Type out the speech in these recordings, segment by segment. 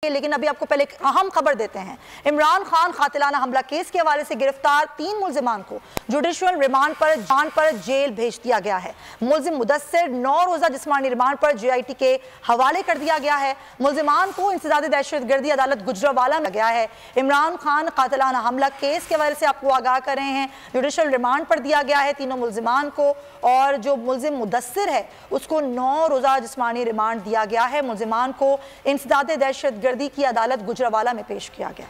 लेकिन अभी आपको पहले एक अहम खबर देते हैं। इमरान खान कातिलाना हमला केस के हवाले से गिरफ्तार 3 मुल्जिमान को जुडिशियल रिमांड पर जान पर जेल भेज दिया गया है। मुल्जिम मुदस्सिर 9 रोजा जिस्मानी रिमांड पर JIT के हवाले कर दिया गया है। मुल्जिमान को इंसदादी दहशतगर्दी अदालत गुजरांवाला में गया है। इमरान खान कातिलाना हमला केस के हवाले से आपको आगाह कर रहे हैं। जुडिशियल रिमांड पर दिया गया है तीनों मुल्जिमान को, और जो मुल्जिम मुदस्सिर है उसको 9 रोजा जिस्मानी रिमांड दिया गया है। मुल्जिमान को इंसदादी दहशतगर्दी की अदालत गुजरांवाला में पेश किया गया।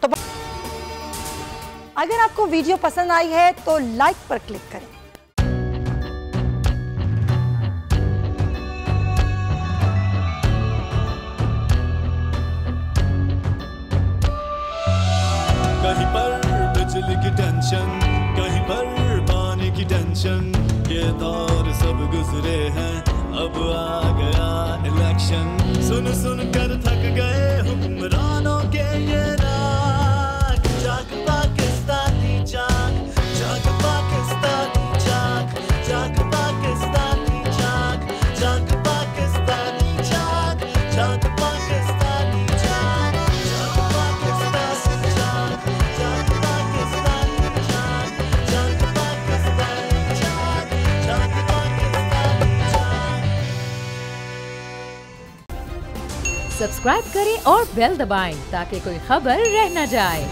तो अगर आपको वीडियो पसंद आई है तो लाइक पर क्लिक करें। कहीं पर बिजली की टेंशन, कहीं पर पानी की टेंशन, ये दौर सब गुजरे हैं, अब आ गया इलेक्शन। सुन सुन कर थक गए हुक्मरानों के ये राग, जाग पाकिस्तानी जाग, जाग पाकिस्तानी जाग, जाग पाकिस्तानी जाग, जाग पाकिस्तानी जाग, जाग पाकिस्तानी जाग, जाग पाकिस्तानी जाग, जाग पाकिस्तानी जाग, जाग पाकिस्तानी जाग, जाग पाकिस्तानी जाग। सब्सक्राइब करें और बेल दबाएं ताकि कोई खबर रह न जाए।